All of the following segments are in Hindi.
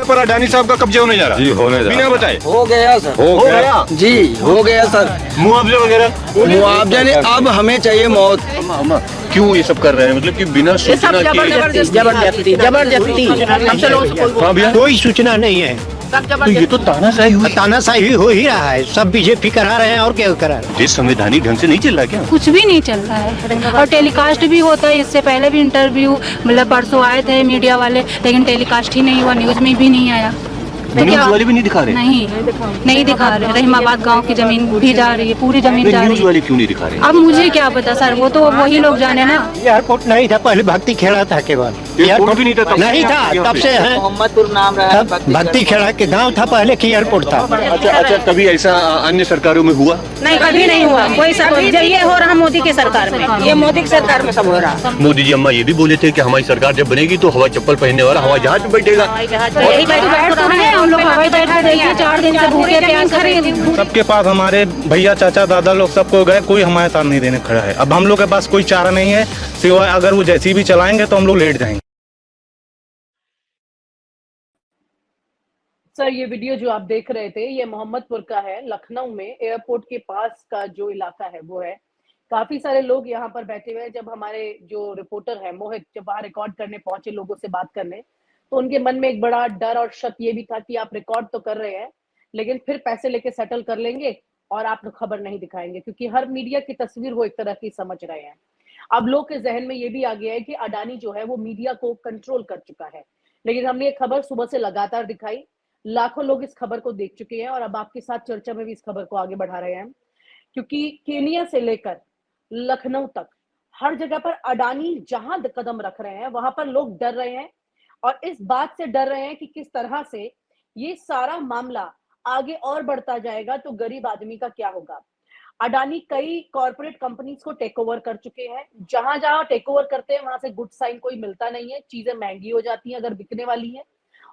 पर अडानी साहब का कब्जा होने जा रहा है। जी होने जा बिना बताए हो गया सर, हो गया जी हो गया सर। मुआवजे वगैरह मुआवजा नहीं, अब हमें चाहिए मौत। क्यों ये सब कर रहे हैं? मतलब कि बिना सूचना के जबरदस्ती हमसे लोगों से हाँ भैया, कोई सूचना नहीं है। तो ये तो तानाशाही हुई। तानाशाही हो ही रहा है, सब बीजेपी करा रहे हैं और क्या करा रहे हैं। देश संवैधानिक ढंग से नहीं चल रहा क्या? कुछ भी नहीं चल रहा है और टेलीकास्ट भी होता है। इससे पहले भी इंटरव्यू मतलब परसों आए थे मीडिया वाले, लेकिन टेलीकास्ट ही नहीं हुआ, न्यूज में भी नहीं आया। न्यूज वाले भी नहीं दिखा रहे? नहीं दिखा रहे। रहीमाबाद गांव की जमीन भी जा रही है, पूरी जमीन जा रही न्यूज है। वाले क्यों नहीं दिखा रहे? अब मुझे क्या पता सर, वो तो वही लोग जाने ना। एयरपोर्ट नहीं था पहले, भक्ति खेड़ा था केवल। एयरपोर्ट भी नहीं था तब? नहीं था, तब से है। मोहम्मदपुर नाम रहा तब भक्ति खेड़ा के गांव था पहले की एयरपोर्ट था। अच्छा, कभी ऐसा अन्य सरकारों में हुआ? नहीं, कभी नहीं हुआ कोई सब। ये हो रहा मोदी की सरकार में, ये मोदी की सरकार में सब हो रहा। मोदी जी अम्मा ये भी बोले थे कि हमारी सरकार जब बनेगी तो हवाई चप्पल पहनने वाला हवाई जहाज में बैठेगा। यही बैठ तो रहे हैं हम लोग, हवाई बैठ के देखिए 4 दिन से भूखे प्यास खरीद। सबके पास हमारे भैया चाचा दादा लोग सबको गए, कोई हमारे साथ नहीं देने खड़ा है। अब हम लोग के पास कोई चारा नहीं है सिवाय अगर वो जैसी भी चलाएंगे तो हम लोग लेट जाएंगे। सर ये वीडियो जो आप देख रहे थे ये मोहम्मदपुर का है, लखनऊ में एयरपोर्ट के पास का जो इलाका है वो है। काफी सारे लोग यहाँ पर बैठे हुए हैं। जब हमारे जो रिपोर्टर है मोहित जब वहाँ रिकॉर्ड करने पहुंचे लोगों से बात करने, तो उनके मन में एक बड़ा डर और शक ये भी था कि आप रिकॉर्ड तो कर रहे हैं लेकिन फिर पैसे लेके सेटल कर लेंगे और आप खबर नहीं दिखाएंगे, क्योंकि हर मीडिया की तस्वीर वो एक तरह की समझ रहे हैं। अब लोग के जहन में ये भी आ गया है कि अडानी जो है वो मीडिया को कंट्रोल कर चुका है। लेकिन हमने ये खबर सुबह से लगातार दिखाई, लाखों लोग इस खबर को देख चुके हैं और अब आपके साथ चर्चा में भी इस खबर को आगे बढ़ा रहे हैं, क्योंकि केनिया से लेकर लखनऊ तक हर जगह पर अडानी जहां कदम रख रहे हैं वहां पर लोग डर रहे हैं और इस बात से डर रहे हैं कि किस तरह से ये सारा मामला आगे और बढ़ता जाएगा तो गरीब आदमी का क्या होगा। अडानी कई कॉर्पोरेट कंपनीज को टेक ओवर कर चुके हैं। जहां जहां टेक ओवर करते हैं वहां से गुड साइन कोई मिलता नहीं है, चीजें महंगी हो जाती हैं अगर बिकने वाली है,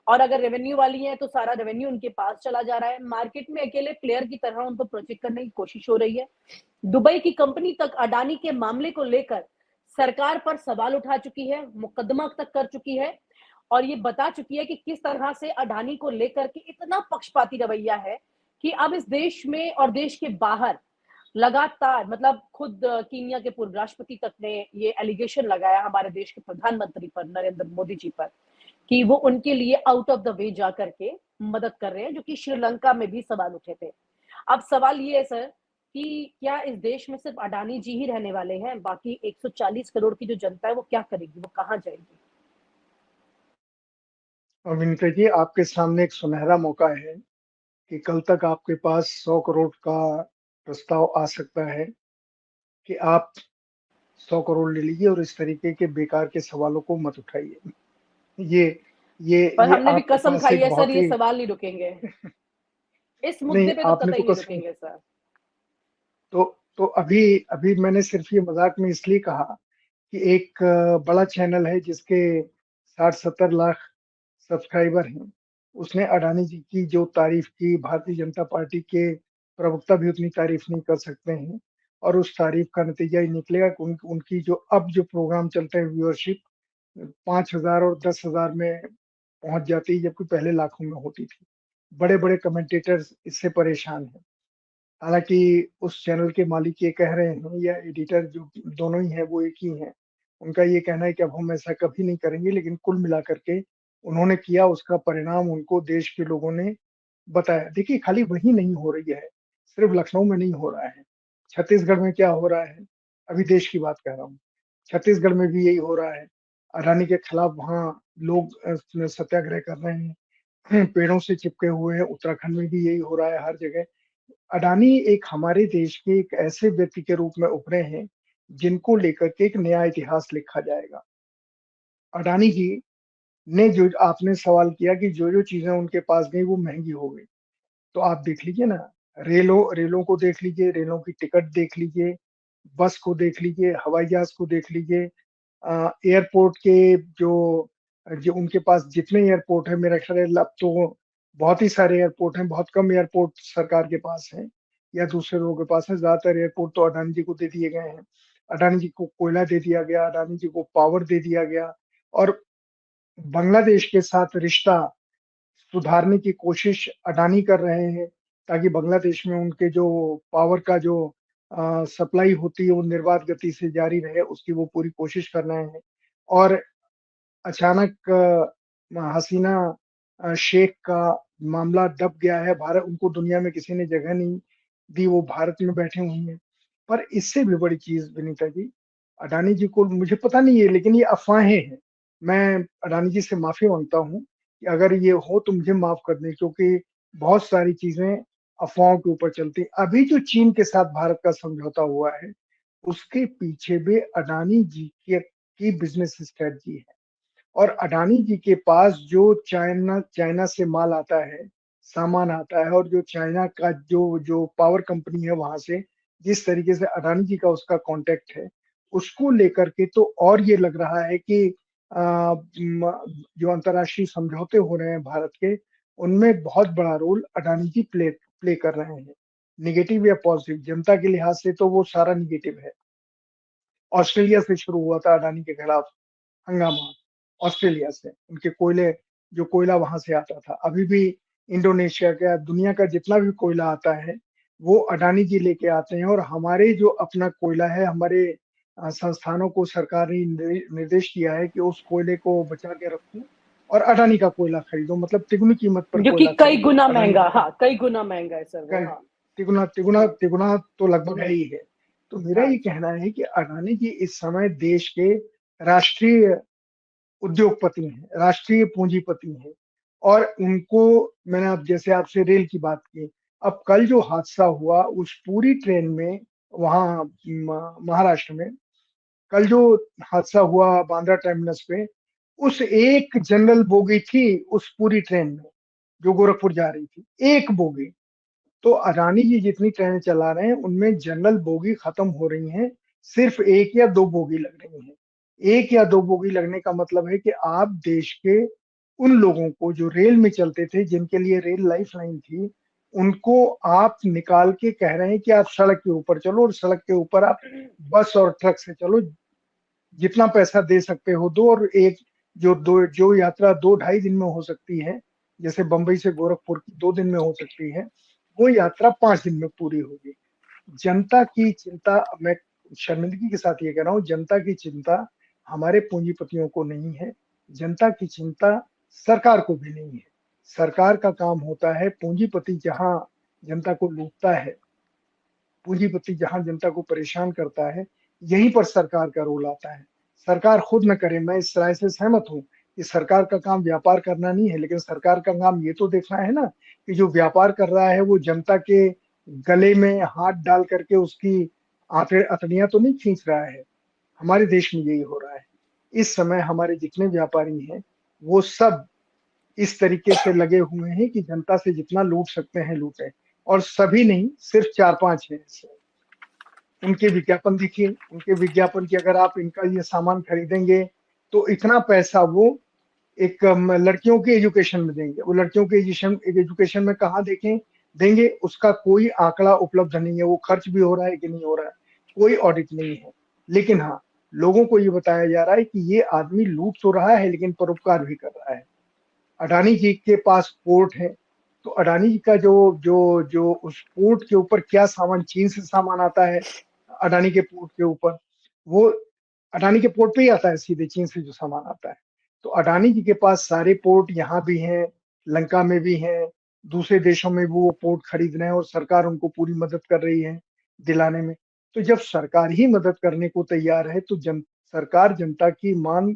और अगर रेवेन्यू वाली है तो सारा रेवेन्यू उनके पास चला जा रहा है। मार्केट में अकेले प्लेयर की तरह उनको प्रोजेक्ट करने की कोशिश हो रही है। दुबई की कंपनी तक अडानी के मामले को लेकर सरकार पर सवाल उठा चुकी है, मुकदमा तक कर चुकी है और ये बता चुकी है कि किस तरह से अडानी को लेकर के इतना पक्षपाती रवैया है कि अब इस देश में और देश के बाहर लगातार मतलब खुद कीनिया के पूर्व राष्ट्रपति तक ने ये एलिगेशन लगाया हमारे देश के प्रधानमंत्री पर, नरेंद्र मोदी जी पर, कि वो उनके लिए आउट ऑफ द वे जा करके मदद कर रहे हैं, जो कि श्रीलंका में भी सवाल उठे थे। अब सवाल ये है सर कि क्या इस देश में सिर्फ अडानी जी ही रहने वाले हैं? बाकी 140 करोड़ की जो जनता है वो क्या करेगी, वो कहाँ जाएगी? विनीता जी, आपके सामने एक सुनहरा मौका है कि कल तक आपके पास 100 करोड़ का प्रस्ताव आ सकता है कि आप 100 करोड़ ले लीजिए और इस तरीके के बेकार के सवालों को मत उठाइए। पर हमने भी आपके कसम पास खाई एक है बहुत सर, ये ही सवाल नहीं रुकेंगे इस मुद्दे नहीं, पे तो आपने कतई तो नहीं कसम रुकेंगे सर। तो अभी अभी मैंने सिर्फ ये मजाक में इसलिए कहा कि एक बड़ा चैनल है जिसके 60-70 लाख सब्सक्राइबर हैं, उसने अडानी जी की जो तारीफ की, भारतीय जनता पार्टी के प्रवक्ता भी उतनी तारीफ नहीं कर सकते हैं और उस तारीफ का नतीजा ये निकलेगा कि उनकी जो प्रोग्राम चलते हैं व्यूअरशिप 5,000 और 10,000 में पहुंच जाती है, जबकि पहले लाखों में होती थी। बड़े-बड़े कमेंटेटर्स इससे परेशान हैं। हालाँकि उस चैनल के मालिक ये कह रहे हैं या एडिटर जो दोनों ही हैं वो एक ही हैं। उनका ये कहना है कि अब हम ऐसा कभी नहीं करेंगे, लेकिन कुल मिलाकर के उन्होंने किया उसका परिणाम उनको देश के लोगों ने बताया। देखिए खाली वही नहीं हो रही है, सिर्फ लखनऊ में नहीं हो रहा है। छत्तीसगढ़ में क्या हो रहा है, अभी देश की बात कर रहा हूँ। छत्तीसगढ़ में भी यही हो रहा है। अडानी के खिलाफ वहाँ लोग सत्याग्रह कर रहे हैं, पेड़ों से चिपके हुए हैं। उत्तराखंड में भी यही हो रहा है, हर जगह। अडानी एक हमारे देश के एक ऐसे व्यक्ति के रूप में उभरे हैं, जिनको लेकर के एक नया इतिहास लिखा जाएगा। अडानी जी ने जो आपने सवाल किया कि जो-जो चीज़ें उनके पास गई वो महँगी हो गई। तो आप देख लीजिए ना, रेलों को देख लीजिए, रेलों की टिकट देख लीजिए, बस को देख लीजिए, हवाई जहाज़ को देख लीजिए। एयरपोर्ट के जो उनके पास जितने एयरपोर्ट हैं, मेरा ख्याल है अब तो बहुत ही सारे एयरपोर्ट हैं, बहुत कम एयरपोर्ट सरकार के पास हैं या दूसरे लोगों के पास हैं। ज़्यादातर एयरपोर्ट तो अडानी जी को दे दिए गए हैं। अडानी जी को कोयला दे दिया गया, अडानी जी को पावर दे दिया गया और बांग्लादेश के साथ रिश्ता सुधारने की कोशिश अडानी कर रहे हैं, ताकि बांग्लादेश में उनके जो पावर का जो सप्लाई होती है वो निर्बाध गति से जारी रहे, उसकी वो पूरी कोशिश कर रहे हैं। और अचानक हसीना शेख का मामला दब गया है, भारत उनको दुनिया में किसी ने जगह नहीं दी, वो भारत में बैठे हुए हैं। पर इससे भी बड़ी चीज़ विनीता जी, अडानी जी को मुझे पता नहीं है, लेकिन ये अफ़वाहें हैं। मैं अडानी जी से माफ़ी माँगता हूँ कि अगर ये हो तो मुझे माफ़ कर दें, क्योंकि बहुत सारी चीज़ें अफ़वाहों के ऊपर चलती हैं। अभी जो चीन के साथ भारत का समझौता हुआ है, उसके पीछे भी अडानी जी के की बिज़नेस स्ट्रैटेजी है। और अडानी जी के पास जो चाइना से माल आता है, सामान आता है, और जो चाइना का जो जो पावर कंपनी है वहाँ से जिस तरीके से अडानी जी का उसका कॉन्टैक्ट है, उसको लेकर के तो और ये लग रहा है कि अ, म जो अंतर्राष्ट्रीय समझौते हो रहे हैं भारत के, उनमें बहुत बड़ा रोल अडानी जी प्ले प्ले कर रहे हैं। नेगेटिव या पॉजिटिव, जनता के लिहाज से तो वो सारा नेगेटिव है। ऑस्ट्रेलिया से शुरू हुआ था अडानी के खिलाफ हंगामा, ऑस्ट्रेलिया से। उनके कोयले जो कोयला वहाँ से आता था। अभी भी इंडोनेशिया का, दुनिया का जितना भी कोयला आता है, वो अडानी जी लेके आते हैं। और हमारे जो अपना कोयला है, हमारे संस्थानों को सरकार ने निर्देश दिया है कि उस कोयले को बचा के रखो और अडानी का कोयला खरीदो, मतलब तिगुनी कीमत पर जो कि कोयला कई खरीदो। गुना अडानी महंगा, का हाँ, कई गुना महंगा है सर वो, हाँ। तिगुना तो लगभग है ही है। तो मेरा हाँ ये कहना है कि अडानी जी इस समय देश के राष्ट्रीय उद्योगपति हैं, राष्ट्रीय पूंजीपति हैं। और उनको, मैंने अब जैसे आपसे रेल की बात की, अब कल जो हादसा हुआ उस पूरी ट्रेन में, वहाँ महाराष्ट्र में कल जो हादसा हुआ बांद्रा टर्मिनस पे, उस एक जनरल बोगी थी उस पूरी ट्रेन में जो गोरखपुर जा रही थी, एक बोगी। तो अडानी जी जितनी ट्रेनें चला रहे हैं उनमें जनरल बोगी खत्म हो रही हैं, सिर्फ 1 या 2 बोगी लग रही हैं। 1 या 2 बोगी लगने का मतलब है कि आप देश के उन लोगों को जो रेल में चलते थे, जिनके लिए रेल लाइफलाइन थी, उनको आप निकाल के कह रहे हैं कि आप सड़क के ऊपर चलो, और सड़क के ऊपर आप बस और ट्रक से चलो, जितना पैसा दे सकते हो दो। और एक जो यात्रा 2 ढाई दिन में हो सकती है, जैसे बंबई से गोरखपुर 2 दिन में हो सकती है, वो यात्रा 5 दिन में पूरी होगी। जनता की चिंता, मैं शर्मिंदगी के साथ ये कह रहा हूँ, जनता की चिंता हमारे पूंजीपतियों को नहीं है, जनता की चिंता सरकार को भी नहीं है। सरकार का काम होता है, पूंजीपति जहाँ जनता को लूटता है, पूंजीपति जहां जनता को परेशान करता है, यहीं पर सरकार का रोल आता है। सरकार खुद न करे, मैं इस राय से सहमत हूँ कि सरकार का काम व्यापार करना नहीं है, लेकिन सरकार का काम ये तो देखना है ना कि जो व्यापार कर रहा है वो जनता के गले में हाथ डाल करके उसकी अतड़ियां तो नहीं खींच रहा है। हमारे देश में यही हो रहा है। इस समय हमारे जितने व्यापारी हैं, वो सब इस तरीके से लगे हुए हैं कि जनता से जितना लूट सकते हैं लूटें। और सभी नहीं, सिर्फ 4-5 हैं ऐसे। उनके विज्ञापन देखिए, उनके विज्ञापन की, अगर आप इनका ये सामान खरीदेंगे तो इतना पैसा वो एक लड़कियों के एजुकेशन में देंगे। वो लड़कियों के एजुकेशन में कहाँ देंगे, उसका कोई आंकड़ा उपलब्ध नहीं है। वो खर्च भी हो रहा है कि नहीं हो रहा है, कोई ऑडिट नहीं है। लेकिन हाँ, लोगों को ये बताया जा रहा है कि ये आदमी लूट तो रहा है लेकिन परोपकार भी कर रहा है। अडानी जी के पास पोर्ट है, तो अडानी जी का जो जो जो उस पोर्ट के ऊपर क्या सामान, चीन से सामान आता है अडानी के पोर्ट के ऊपर, वो अडानी के पोर्ट पे ही आता है सीधे, चीन से जो सामान आता है। तो अडानी जी के पास सारे पोर्ट यहाँ भी हैं, लंका में भी हैं, दूसरे देशों में भी वो पोर्ट खरीद रहे हैं, और सरकार उनको पूरी मदद कर रही है दिलाने में। तो जब सरकार ही मदद करने को तैयार है, तो सरकार जनता की मांग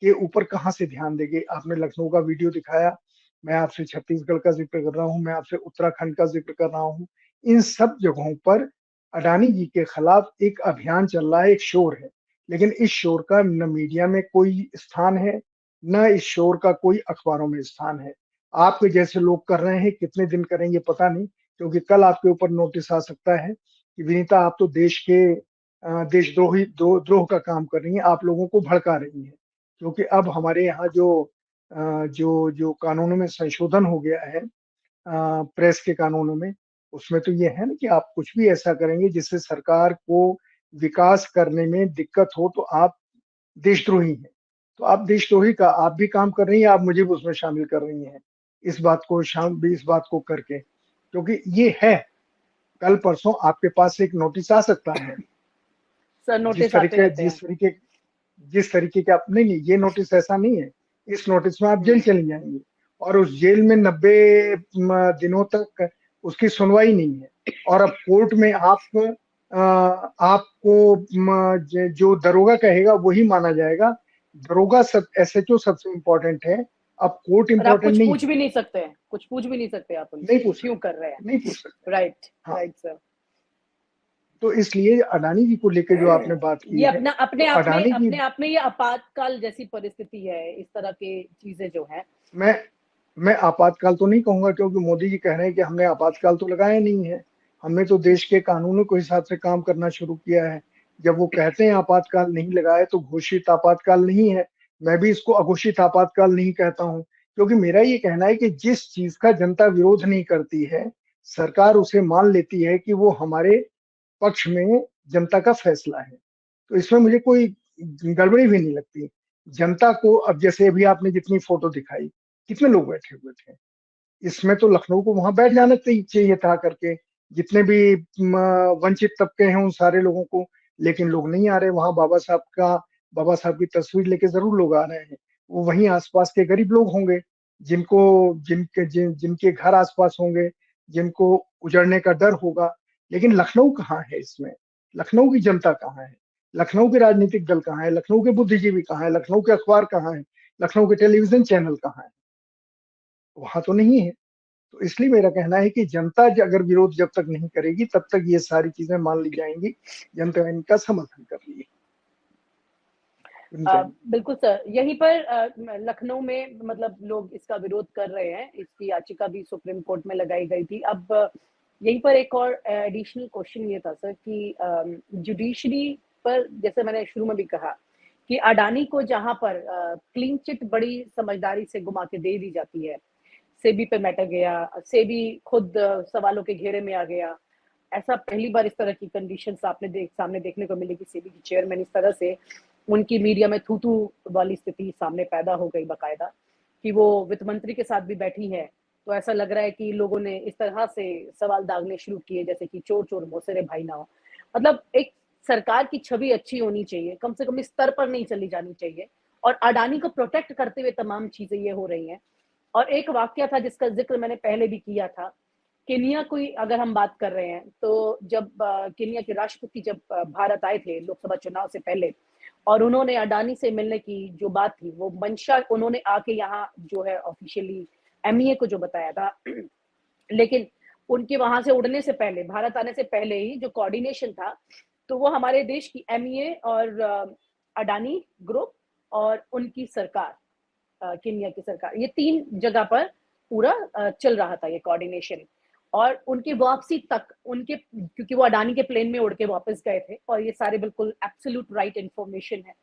के ऊपर कहाँ से ध्यान देंगे। आपने लखनऊ का वीडियो दिखाया, मैं आपसे छत्तीसगढ़ का जिक्र कर रहा हूँ, मैं आपसे उत्तराखंड का जिक्र कर रहा हूँ। इन सब जगहों पर अडानी जी के खिलाफ एक अभियान चल रहा है, एक शोर है। लेकिन इस शोर का न मीडिया में कोई स्थान है, न इस शोर का कोई अखबारों में स्थान है। आपके जैसे लोग कर रहे हैं, कितने दिन करेंगे पता नहीं, क्योंकि कल आपके ऊपर नोटिस आ सकता है कि विनीता आप तो देश के द्रोह का काम कर रही हैं, आप लोगों को भड़का रही हैं। क्योंकि अब हमारे यहाँ जो कानूनों में संशोधन हो गया है, प्रेस के कानूनों में, उसमें तो ये है ना कि आप कुछ भी ऐसा करेंगे जिससे सरकार को विकास करने में दिक्कत हो, तो आप देशद्रोही हैं। तो आप देशद्रोही का आप भी काम कर रही हैं, आप मुझे भी उसमें शामिल कर रही हैं। इस बात को शाम भी इस बात को करके, क्योंकि ये है, कल परसों आपके पास एक नोटिस आ सकता है। सर जिस नोटिस आते तरीके रहते हैं। जिस तरीके के आप नहीं, ये नोटिस ऐसा नहीं है, इस नोटिस में आप जेल चले जाएंगे और उस जेल में 90 दिनों तक उसकी सुनवाई नहीं है। और अब कोर्ट में आपको जो दरोगा कहेगा वही माना जाएगा। दरोगा सब एसएचओ सबसे इम्पोर्टेंट है, अब कोर्ट और आप इम्पोर्टेंट कुछ नहीं पूछ है। भी नहीं सकते हैं, कुछ पूछ भी नहीं सकते आप उनसे, नहीं पूछ क्यों सकते, कर रहे हैं। नहीं पूछ सकते। राइट हाँ, राइट सर। तो इसलिए अडानी जी को लेकर जो आपने बात की ये है, अपना तो अपने आप में ये आपातकाल जैसी परिस्थिति है, इस तरह की चीजें जो हैं। मैं आपातकाल तो नहीं कहूंगा, क्योंकि मोदी जी कह रहे हैं कि हमने आपातकाल तो लगाया नहीं है। हमने तो देश के कानूनों के हिसाब से काम करना शुरू किया है। जब वो कहते हैं आपातकाल नहीं लगाए, तो घोषित आपातकाल नहीं है। मैं भी इसको अघोषित आपातकाल नहीं कहता हूं, क्योंकि मेरा ये कहना है कि जिस चीज का जनता विरोध नहीं करती है, सरकार उसे मान लेती है कि वो हमारे पक्ष में जनता का फैसला है। तो इसमें मुझे कोई गड़बड़ी भी नहीं लगती। जनता को, अब जैसे अभी आपने जितनी फोटो दिखाई, कितने लोग बैठे हुए थे, इसमें तो लखनऊ को वहां बैठ जाना चाहिए था करके, जितने भी वंचित तबके हैं उन सारे लोगों को। लेकिन लोग नहीं आ रहे वहां। बाबा साहब की तस्वीर लेके जरूर लोग आ रहे हैं। वो वहीं आसपास के गरीब लोग होंगे, जिनको जिनके घर आसपास होंगे, जिनको उजड़ने का डर होगा। लेकिन लखनऊ कहाँ है इसमें? लखनऊ की जनता कहाँ है? लखनऊ के राजनीतिक दल कहाँ है? लखनऊ के बुद्धिजीवी कहाँ है? लखनऊ के अखबार कहाँ है? लखनऊ के टेलीविजन चैनल कहाँ है? वहां तो नहीं है। तो इसलिए मेरा कहना है कि जनता अगर विरोध जब तक नहीं करेगी, तब तक ये सारी चीजें मान ली जाएंगी। जनता इनका समर्थन कर रही है। बिल्कुल सर, यहीं पर लखनऊ में मतलब लोग इसका विरोध कर रहे हैं। इसकी याचिका भी सुप्रीम कोर्ट में लगाई गई थी। अब यहीं पर एक और एडिशनल क्वेश्चन ये था सर कि जुडिशरी पर, जैसे मैंने शुरू में भी कहा कि अडानी को जहां पर क्लीन चिट बड़ी समझदारी से घुमा के दे दी जाती है, सेबी पे मैटर गया, सेबी खुद सवालों के घेरे में आ गया। ऐसा पहली बार इस तरह की कंडीशन सामने देखने को मिली कि सेबी की चेयरमैन इस तरह से उनकी मीडिया में थू वाली स्थिति सामने पैदा हो गई बाकायदा, कि वो वित्त मंत्री के साथ भी बैठी है। तो ऐसा लग रहा है कि लोगों ने इस तरह से सवाल दागने शुरू किए, जैसे कि चोर चोर मौसेरे भाई ना हो। मतलब एक सरकार की छवि अच्छी होनी चाहिए, कम से कम इस स्तर पर नहीं चली जानी चाहिए। और अडानी को प्रोटेक्ट करते हुए तमाम चीजें ये हो रही हैं। और एक वाक्य था जिसका जिक्र मैंने पहले भी किया था, केनिया की अगर हम बात कर रहे हैं, तो जब केनिया के राष्ट्रपति जब भारत आए थे लोकसभा चुनाव से पहले, और उन्होंने अडानी से मिलने की जो बात थी, वो मंशा उन्होंने आके यहाँ जो है ऑफिशियली एमईए को जो बताया था, लेकिन उनके वहां से उड़ने से पहले, भारत आने से पहले ही जो कोऑर्डिनेशन था, तो वो हमारे देश की एमईए और अडानी ग्रुप और उनकी सरकार, केनिया की सरकार, ये 3 जगह पर पूरा चल रहा था ये कोऑर्डिनेशन। और उनकी वापसी तक, उनके, क्योंकि वो अडानी के प्लेन में उड़ के वापस गए थे, और ये सारे बिल्कुल एब्सोल्यूट राइट इन्फॉर्मेशन है,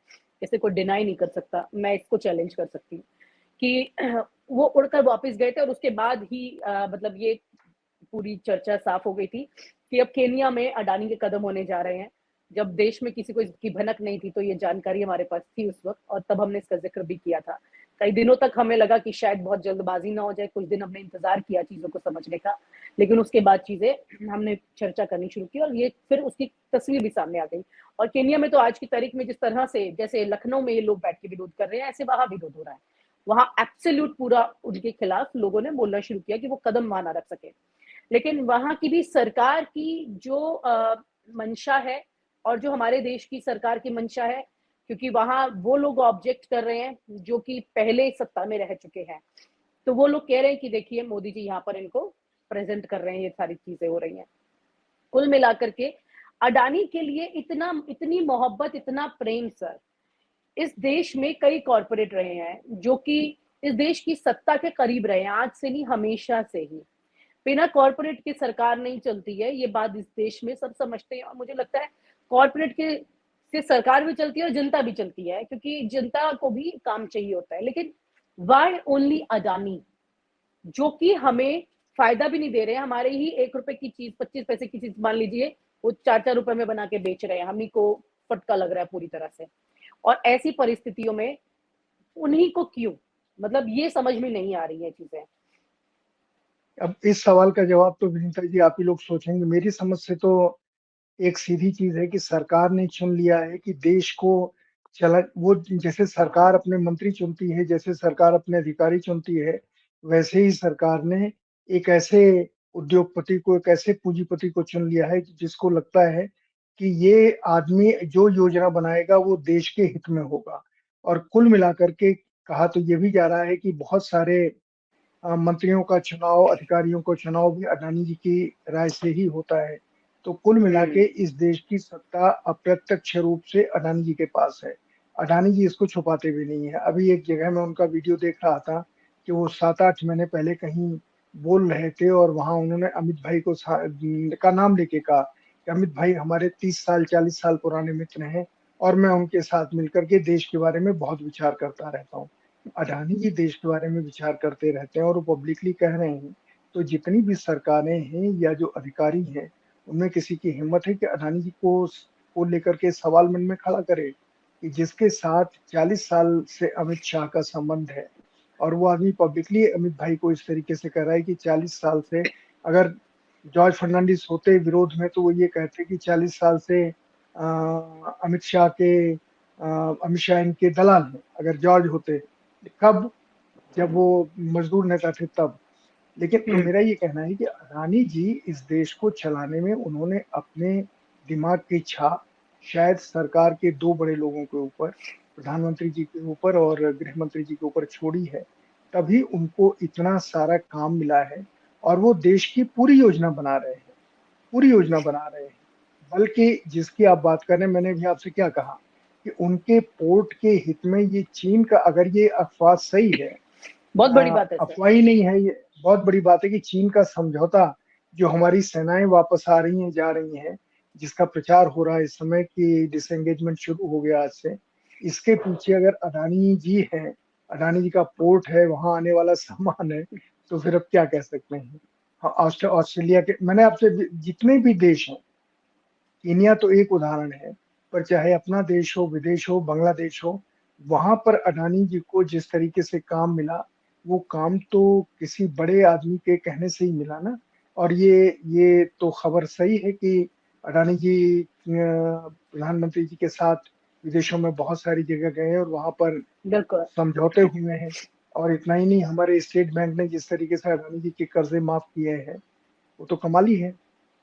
इसे कोई डिनाई नहीं कर सकता। मैं इसको चैलेंज कर सकती हूँ कि वो उड़कर वापस गए थे, और उसके बाद ही मतलब ये पूरी चर्चा साफ हो गई थी कि अब केनिया में अडानी के कदम होने जा रहे हैं। जब देश में किसी को इसकी भनक नहीं थी, तो ये जानकारी हमारे पास थी उस वक्त, और तब हमने इसका जिक्र भी किया था। कई दिनों तक हमें लगा कि शायद बहुत जल्दबाजी ना हो जाए, कुछ दिन हमने इंतजार किया चीजों को समझने का, लेकिन उसके बाद चीजें हमने चर्चा करनी शुरू की, और ये फिर उसकी तस्वीर भी सामने आ गई। और केनिया में तो आज की तारीख में जिस तरह से, जैसे लखनऊ में ये लोग बैठ के विरोध कर रहे हैं, ऐसे वहां विरोध हो रहा है। वहां एब्सोल्यूट पूरा उनके खिलाफ लोगों ने बोलना शुरू किया कि वो कदम वहां ना रख सके। लेकिन वहां की भी सरकार की जो मंशा है, और जो हमारे देश की सरकार की मंशा है, क्योंकि वहां वो लोग ऑब्जेक्ट कर रहे हैं जो कि पहले सत्ता में रह चुके हैं, तो वो लोग कह रहे हैं कि देखिए मोदी जी यहाँ पर इनको प्रेजेंट कर रहे हैं, ये सारी चीजें हो रही हैं। कुल मिलाकर के अडानी के लिए इतनी मोहब्बत, इतना प्रेम सर, इस देश में कई कॉरपोरेट रहे हैं जो कि इस देश की सत्ता के करीब रहे हैं, आज से नहीं हमेशा से ही। बिना कॉरपोरेट की सरकार नहीं चलती है, ये बात इस देश में सब समझते हैं। और मुझे लगता है कॉरपोरेट के से सरकार भी चलती है और जनता भी चलती है, क्योंकि जनता को भी काम चाहिए होता है। लेकिन वाई ओनली अडानी, जो कि हमें फायदा भी नहीं दे रहे हैं। हमारे ही 1 रुपए की चीज, 25 पैसे की चीज मान लीजिए, वो 4-4 रुपए में बना के बेच रहे हैं, हम ही को फटका लग रहा है पूरी तरह से। और ऐसी परिस्थितियों में उन्हीं को क्यों, मतलब ये समझ में नहीं आ रही है चीजें। अब इस सवाल का जवाब तो विनीता जी आप ही लोग सोचेंगे। मेरी समझ से तो एक सीधी चीज है कि सरकार ने चुन लिया है कि देश को चला, वो जैसे सरकार अपने मंत्री चुनती है, जैसे सरकार अपने अधिकारी चुनती है, वैसे ही सरकार ने एक ऐसे उद्योगपति को, एक ऐसे पूंजीपति को चुन लिया है जिसको लगता है कि ये आदमी जो योजना बनाएगा वो देश के हित में होगा। और कुल मिलाकर के कहा तो ये भी जा रहा है कि बहुत सारे मंत्रियों का चुनाव, अधिकारियों का चुनाव भी अडानी जी की राय से ही होता है। तो कुल मिला के इस देश की सत्ता अप्रत्यक्ष रूप से अडानी जी के पास है। अडानी जी इसको छुपाते भी नहीं है। अभी एक जगह मैं उनका वीडियो देख रहा था कि वो 7-8 महीने पहले कहीं बोल रहे थे और वहां उन्होंने अमित भाई को का नाम लेके कहा कि अमित भाई हमारे 30 साल 40 साल पुराने मित्र हैं और मैं उनके साथ मिलकर के देश के बारे में बहुत विचार करता रहता हूँ। अडानी जी देश के बारे में विचार करते रहते हैं और वो पब्लिकली कह रहे हैं। तो जितनी भी सरकारें हैं या जो अधिकारी हैं, उनमें किसी की हिम्मत है कि अडानी जी को लेकर के सवाल मन में खड़ा करे कि जिसके साथ 40 साल से अमित शाह का संबंध है और वो आदमी पब्लिकली अमित भाई को इस तरीके से कह रहा है कि 40 साल से, अगर जॉर्ज फर्नांडिस होते विरोध में तो वो ये कहते कि 40 साल से अमित शाह इनके दलाल हैं, अगर जॉर्ज होते। कब? जब वो मजदूर नेता थे तब। लेकिन तो मेरा ये कहना है कि अडानी जी इस देश को चलाने में उन्होंने अपने दिमाग की छाप शायद सरकार के 2 बड़े लोगों के ऊपर, प्रधानमंत्री जी के ऊपर और गृह मंत्री जी के ऊपर छोड़ी है। तभी उनको इतना सारा काम मिला है और वो देश की पूरी योजना बना रहे हैं, पूरी योजना बना रहे हैं। बल्कि जिसकी आप बात कर रहे हैं, मैंने भी आपसे क्या कहा कि उनके पोर्ट के हित में ये चीन का, अगर ये अफवाह सही है, बहुत बड़ी बात है सर। अफवाह ही नहीं है, ये बहुत बड़ी बात है कि चीन का समझौता जो हमारी सेनाएं वापस आ रही हैं, जा रही हैं, जिसका प्रचार हो रहा है इस समय कि डिसएंगेजमेंट शुरू हो गया आज से, इसके पीछे अगर अडानी जी हैं, अडानी जी का पोर्ट है, वहां आने वाला सामान है, तो फिर अब क्या कह सकते हैं। हाँ, ऑस्ट्रेलिया के, मैंने आपसे जितने भी देश हैं, कीनिया तो एक उदाहरण है, पर चाहे अपना देश हो, विदेश हो, बांग्लादेश हो, वहां पर अडानी जी को जिस तरीके से काम मिला, वो काम तो किसी बड़े आदमी के कहने से ही मिला ना। और ये तो खबर सही है कि अडानी जी प्रधानमंत्री जी के साथ विदेशों में बहुत सारी जगह गए हैं और वहां पर बिल्कुल समझौते हुए हैं। और इतना ही नहीं, हमारे स्टेट बैंक ने जिस तरीके से अडानी जी के कर्जे माफ किए हैं, वो तो कमाल ही है।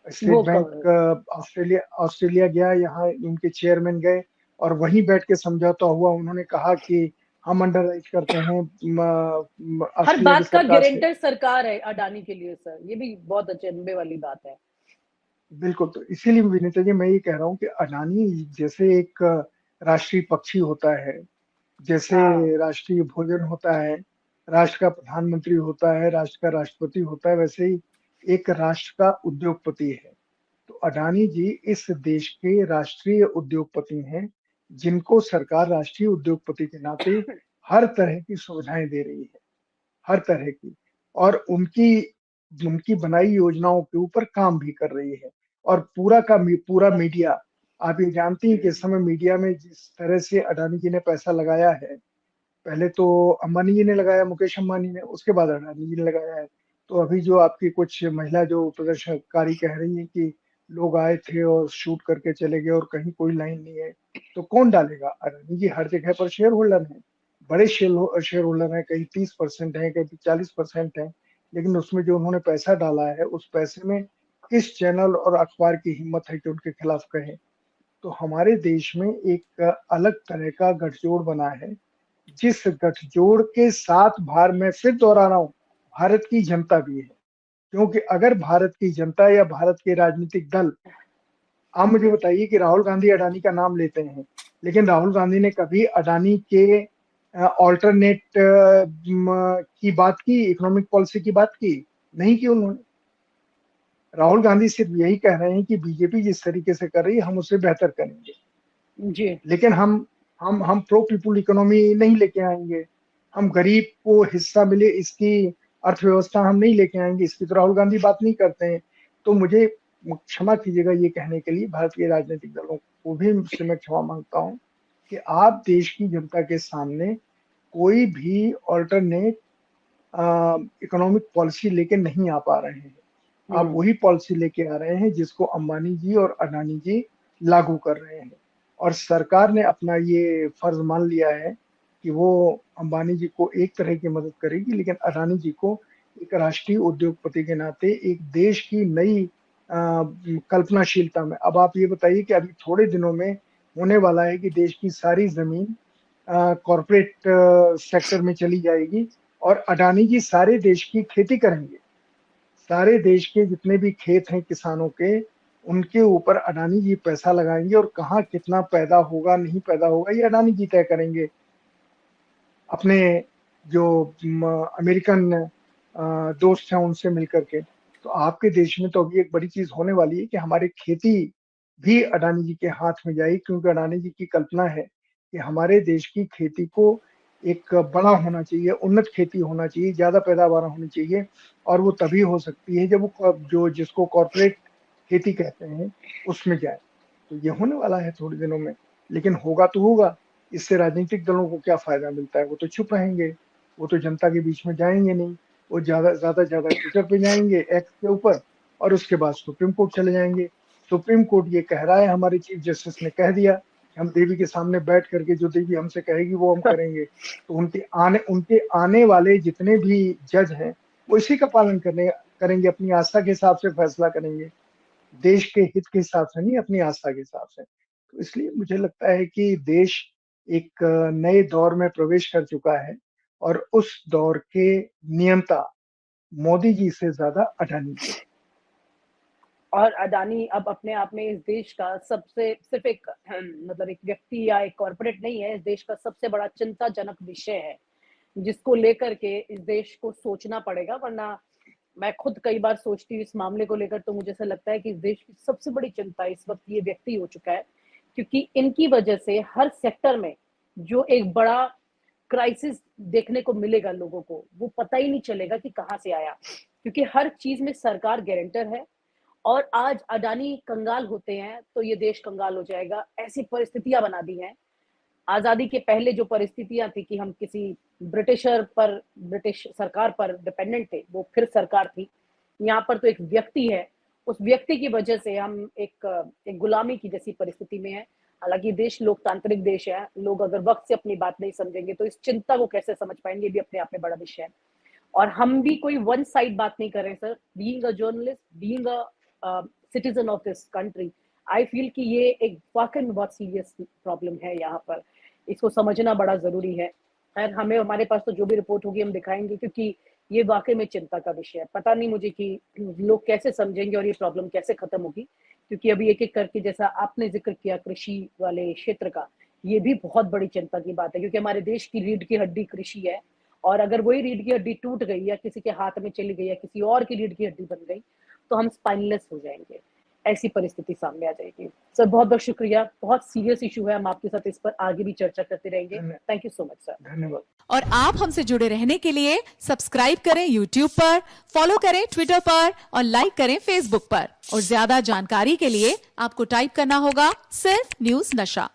स्टेट वो बैंक ऑस्ट्रेलिया गया, यहाँ उनके चेयरमैन गए और वहीं बैठ के समझौता हुआ। उन्होंने कहा कि हम अंडर राइट करते हैं हर ऑस्ट्रेलिया की बात का सरकार से। गारंटर सरकार है अडानी के लिए सर, ये भी बहुत अचंभे वाली बात है। बिल्कुल, तो इसीलिए विनीता जी मैं ये कह रहा हूँ कि अडानी जैसे एक राष्ट्रीय पक्षी होता है, जैसे हाँ। राष्ट्रीय भोजन होता है, राष्ट्र का प्रधानमंत्री होता है, राष्ट्र का राष्ट्रपति होता है, वैसे ही एक राष्ट्र का उद्योगपति है। तो अडानी जी इस देश के राष्ट्रीय उद्योगपति हैं, जिनको सरकार राष्ट्रीय उद्योगपति के नाते हर तरह की सुविधाएं दे रही है, हर तरह की। और उनकी उनकी बनाई योजनाओं के ऊपर काम भी कर रही है। और पूरा मीडिया, आप ये जानती हैं कि इस समय मीडिया में जिस तरह से अडानी जी ने पैसा लगाया है, पहले तो अंबानी जी ने लगाया, मुकेश अंबानी ने, उसके बाद अडानी जी ने लगाया है। तो अभी जो आपकी कुछ महिला जो प्रदर्शनकारी कह रही है कि लोग आए थे और शूट करके चले गए और कहीं कोई लाइन नहीं है, तो कौन डालेगा? अडानी जी हर जगह पर शेयर होल्डर है, बड़े शेयर होल्डर है, कहीं 30% है, कहीं 40% है। लेकिन उसमें जो उन्होंने पैसा डाला है, उस पैसे में किस चैनल और अखबार की हिम्मत है कि उनके खिलाफ कहे? तो हमारे देश में एक अलग तरह का गठजोड़ बना है, जिस गठजोड़ के साथ मैं फिर दोहरा रहा हूँ, भारत की जनता भी है। क्योंकि अगर भारत की जनता या भारत के राजनीतिक दल, आप मुझे बताइए कि राहुल गांधी अडानी का नाम लेते हैं, लेकिन राहुल गांधी ने कभी अडानी के ऑल्टरनेट की बात की, इकोनॉमिक पॉलिसी की बात की? नहीं की उन्होंने। राहुल गांधी सिर्फ यही कह रहे हैं कि बीजेपी जिस तरीके से कर रही है हम उससे बेहतर करेंगे, जी। लेकिन हम प्रो पीपुल इकोनॉमी नहीं लेके आएंगे, हम गरीब को हिस्सा मिले इसकी अर्थव्यवस्था हम नहीं लेके आएंगे, इसकी तो राहुल गांधी बात नहीं करते हैं। तो मुझे क्षमा कीजिएगा ये कहने के लिए, भारतीय राजनीतिक दलों को भी मुझसे मैं क्षमा मांगता हूँ कि आप देश की जनता के सामने कोई भी ऑल्टरनेट इकोनॉमिक पॉलिसी लेके नहीं आ पा रहे हैं। आप वही पॉलिसी लेके आ रहे हैं जिसको अंबानी जी और अडानी जी लागू कर रहे हैं। और सरकार ने अपना ये फर्ज मान लिया है कि वो अंबानी जी को एक तरह की मदद करेगी, लेकिन अडानी जी को एक राष्ट्रीय उद्योगपति के नाते एक देश की नई कल्पनाशीलता में, अब आप ये बताइए कि अभी थोड़े दिनों में होने वाला है कि देश की सारी जमीन कॉरपोरेट सेक्टर में चली जाएगी और अडानी जी सारे देश की खेती करेंगे। सारे देश के जितने भी खेत हैं किसानों के, उनके ऊपर अडानी जी पैसा लगाएंगे और कहाँ कितना पैदा होगा नहीं पैदा होगा ये अडानी जी तय करेंगे। अपने जो अमेरिकन दोस्त हैं उनसे मिलकर के। तो आपके देश में तो अभी एक बड़ी चीज होने वाली है कि हमारी खेती भी अडानी जी के हाथ में जाएगी, क्योंकि अडानी जी की कल्पना है कि हमारे देश की खेती को एक बड़ा होना चाहिए, उन्नत खेती होना चाहिए, ज्यादा पैदावार होनी चाहिए, और वो तभी हो सकती है जब वो जो जिसको कॉर्पोरेट खेती कहते हैं उसमें जाए। तो ये होने वाला है थोड़े दिनों में, लेकिन होगा तो होगा। इससे राजनीतिक दलों को क्या फायदा मिलता है? वो तो चुप रहेंगे, वो तो जनता के बीच में जाएंगे नहीं, वो ज्यादा ट्विटर पे जाएंगे, एक्स के ऊपर, और उसके बाद सुप्रीम कोर्ट चले जाएंगे। सुप्रीम कोर्ट ये कह रहा है, हमारे चीफ जस्टिस ने कह दिया, हम देवी के सामने बैठ करके जो देवी हमसे कहेगी वो हम करेंगे। तो उनके आने वाले जितने भी जज हैं वो इसी का पालन करेंगे, अपनी आस्था के हिसाब से फैसला करेंगे, देश के हित के हिसाब से नहीं, अपनी आस्था के हिसाब से। तो इसलिए मुझे लगता है कि देश एक नए दौर में प्रवेश कर चुका है, और उस दौर के नियंता मोदी जी से ज्यादा अडानी जी। और अडानी अब अपने आप में इस देश का सबसे, सिर्फ एक मतलब एक व्यक्ति या एक कॉर्पोरेट नहीं है, इस देश का सबसे बड़ा चिंताजनक विषय है जिसको लेकर के इस देश को सोचना पड़ेगा। वरना मैं खुद कई बार सोचती हूँ इस मामले को लेकर, तो मुझे ऐसा लगता है कि इस देश की सबसे बड़ी चिंता इस वक्त ये व्यक्ति हो चुका है, क्योंकि इनकी वजह से हर सेक्टर में जो एक बड़ा क्राइसिस देखने को मिलेगा लोगों को, वो पता ही नहीं चलेगा कि कहाँ से आया, क्योंकि हर चीज में सरकार गारंटर है। और आज अडानी कंगाल होते हैं तो ये देश कंगाल हो जाएगा, ऐसी परिस्थितियां बना दी हैं। आजादी के पहले जो परिस्थितियां थी कि हम किसी ब्रिटिश सरकार पर डिपेंडेंट थे, वो फिर सरकार थी। यहाँ पर तो एक व्यक्ति है, उस व्यक्ति की वजह से हम एक गुलामी की जैसी परिस्थिति में है। हालांकि देश लोकतांत्रिक देश है, लोग अगर वक्त से अपनी बात नहीं समझेंगे तो इस चिंता को कैसे समझ पाएंगे, ये भी अपने आप में बड़ा विषय है। और हम भी कोई वन साइड बात नहीं कर रहे sir. Being a journalist, being a citizen of this country, I feel कि ये एक वाकई में बहुत सीरियस प्रॉब्लम है यहाँ पर, इसको समझना बड़ा जरूरी है। खैर, हमारे पास तो जो भी रिपोर्ट होगी हम दिखाएंगे, क्योंकि ये वाकई में चिंता का विषय है। पता नहीं मुझे कि लोग कैसे समझेंगे और ये प्रॉब्लम कैसे खत्म होगी, क्योंकि अभी एक एक करके, जैसा आपने जिक्र किया कृषि वाले क्षेत्र का, ये भी बहुत बड़ी चिंता की बात है, क्योंकि हमारे देश की रीढ़ की हड्डी कृषि है। और अगर वही रीढ़ की हड्डी टूट गई या किसी के हाथ में चली गई या किसी और की रीढ़ की हड्डी बन गई तो हम स्पाइनलेस हो जाएंगे, ऐसी परिस्थिति सामने आ जाएगी। सर बहुत बहुत शुक्रिया, बहुत सीरियस इशू है, हम आपके साथ इस पर आगे भी चर्चा करते रहेंगे। Thank you so much sir. धन्यवाद। और आप हमसे जुड़े रहने के लिए सब्सक्राइब करें YouTube पर, फॉलो करें Twitter पर और लाइक करें Facebook पर। और ज्यादा जानकारी के लिए आपको टाइप करना होगा सिर्फ न्यूज नशा।